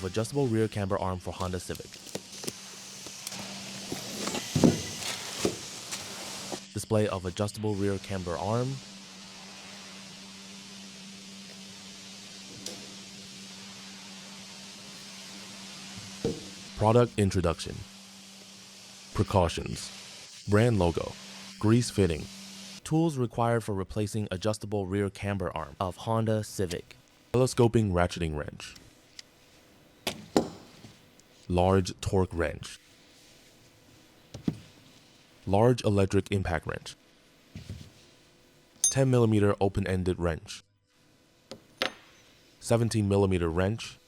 adjustable rear camber arm for Honda Civic. Display of adjustable rear camber arm. Product introduction. Precautions. Brand logo. Grease fitting. Tools required for replacing adjustable rear camber arm of Honda Civic. Telescoping ratcheting wrench. Large torque wrench. Large electric impact wrench. 10mm open-ended wrench. 17mm wrench.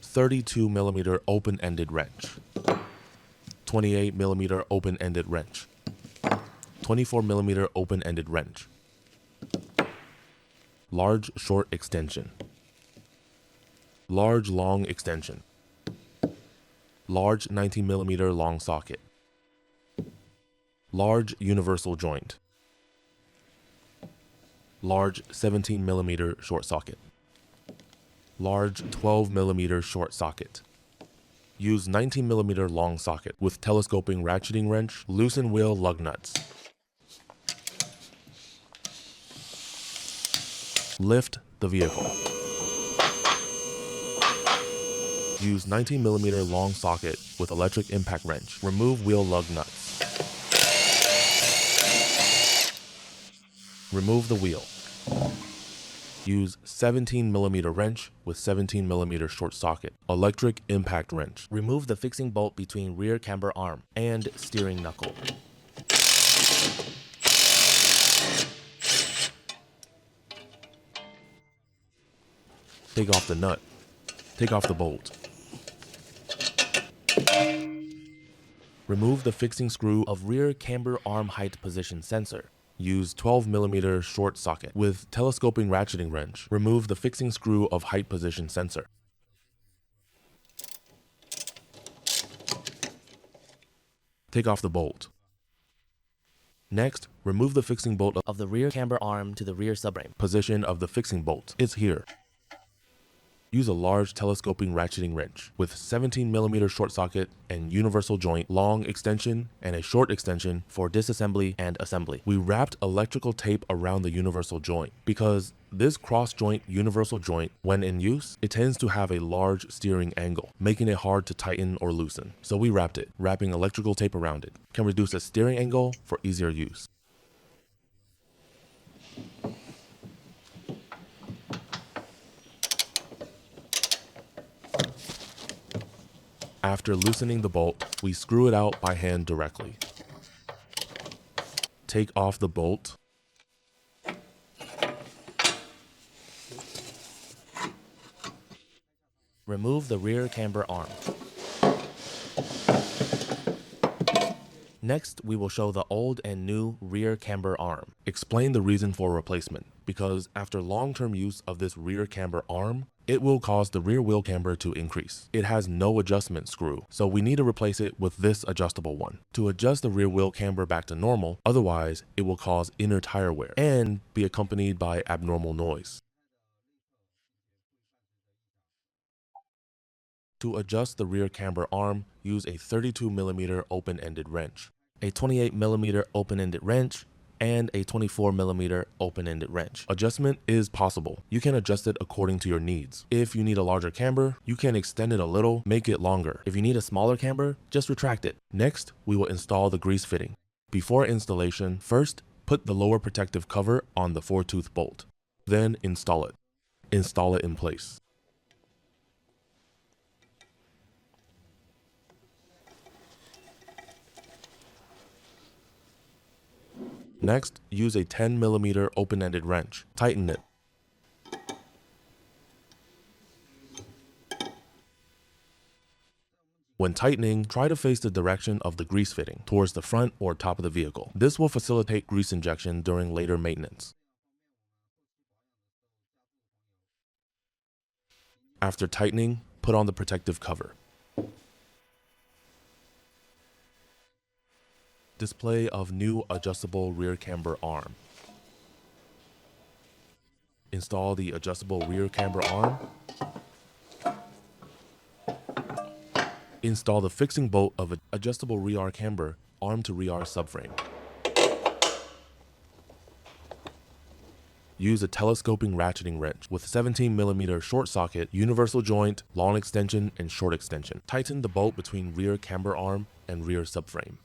32mm open-ended wrench. 28mm open-ended wrench. 24mm open-ended wrench. Large short extension. Large long extension. Large 19mm long socket. Large universal joint. Large 17mm short socket. Large 12mm short socket. Use 19mm long socket with telescoping ratcheting wrench, loosen wheel lug nuts. Lift the vehicle. Use 19mm long socket with electric impact wrench. Remove wheel lug nuts. Remove the wheel. Use 17mm wrench with 17mm short socket. Electric impact wrench. Remove the fixing bolt between rear camber arm and steering knuckle. Take off the nut. Take off the bolt. Remove the fixing screw of rear camber arm height position sensor. Use 12mm short socket with telescoping ratcheting wrench. Remove the fixing screw of height position sensor. Take off the bolt. Next, remove the fixing bolt of the rear camber arm to the rear subframe. Position of the fixing bolt is here. Use a large telescoping ratcheting wrench with 17mm short socket and universal joint, long extension, and a short extension for disassembly and assembly. We wrapped electrical tape around the universal joint because this cross joint universal joint, when in use, it tends to have a large steering angle, making it hard to tighten or loosen. So we wrapped it. Wrapping electrical tape around it can reduce the steering angle for easier use. After loosening the bolt, we screw it out by hand directly. Take off the bolt. Remove the rear camber arm. Next, we will show the old and new rear camber arm. Explain the reason for replacement, because after long-term use of this rear camber arm, it will cause the rear wheel camber to increase. It has no adjustment screw, so we need to replace it with this adjustable one to adjust the rear wheel camber back to normal. Otherwise, it will cause inner tire wear and be accompanied by abnormal noise. To adjust the rear camber arm, use a 32mm open-ended wrench, a 28mm open-ended wrench, and a 24mm open-ended wrench. Adjustment is possible. You can adjust it according to your needs. If you need a larger camber, you can extend it a little, make it longer. If you need a smaller camber, just retract it. Next, we will install the grease fitting. Before installation, first, put the lower protective cover on the 4-tooth bolt. Then install it. Install it in place. Next, use a 10mm open-ended wrench. Tighten it. When tightening, try to face the direction of the grease fitting towards the front or top of the vehicle. This will facilitate grease injection during later maintenance. After tightening, put on the protective cover. Display of new adjustable rear camber arm. Install the adjustable rear camber arm. Install the fixing bolt of an adjustable rear camber arm to rear subframe. Use a telescoping ratcheting wrench with 17mm short socket, universal joint, long extension, and short extension. Tighten the bolt between rear camber arm and rear subframe.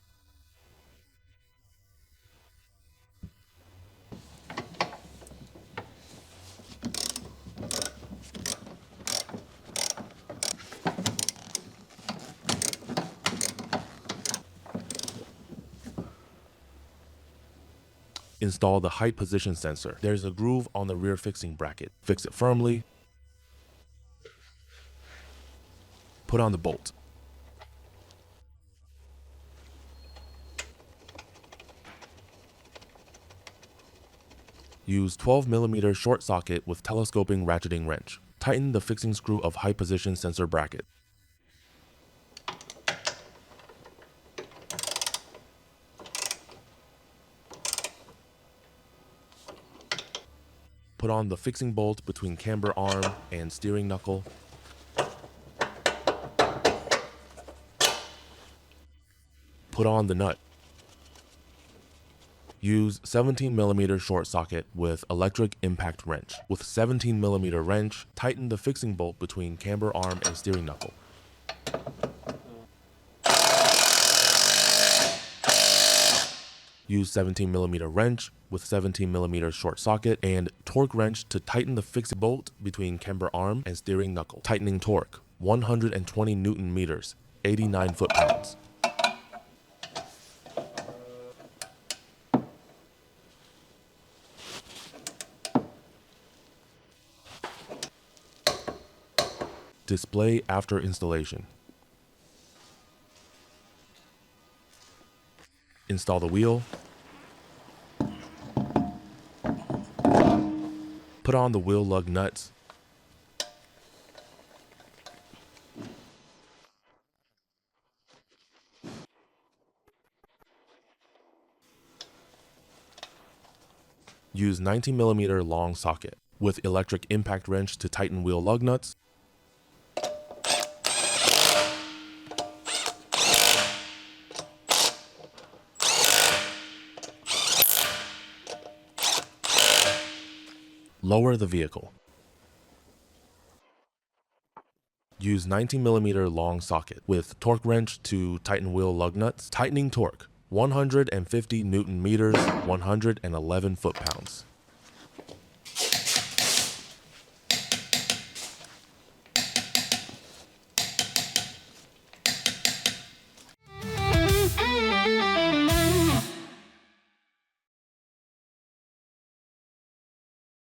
Install the height position sensor. There's a groove on the rear fixing bracket. Fix it firmly. Put on the bolt. Use 12mm short socket with telescoping ratcheting wrench. Tighten the fixing screw of height position sensor bracket. Put on the fixing bolt between camber arm and steering knuckle. Put on the nut. Use 17mm short socket with electric impact wrench. With 17mm wrench, tighten the fixing bolt between camber arm and steering knuckle. Use 17mm wrench with 17mm short socket and torque wrench to tighten the fixing bolt between camber arm and steering knuckle. Tightening torque, 120 Newton meters, 89 foot-pounds. Display after installation. Install the wheel. Put on the wheel lug nuts. Use 19mm long socket with electric impact wrench to tighten wheel lug nuts. Lower the vehicle. Use 19mm long socket with torque wrench to tighten wheel lug nuts. Tightening torque, 150 Newton meters, 111 foot-pounds.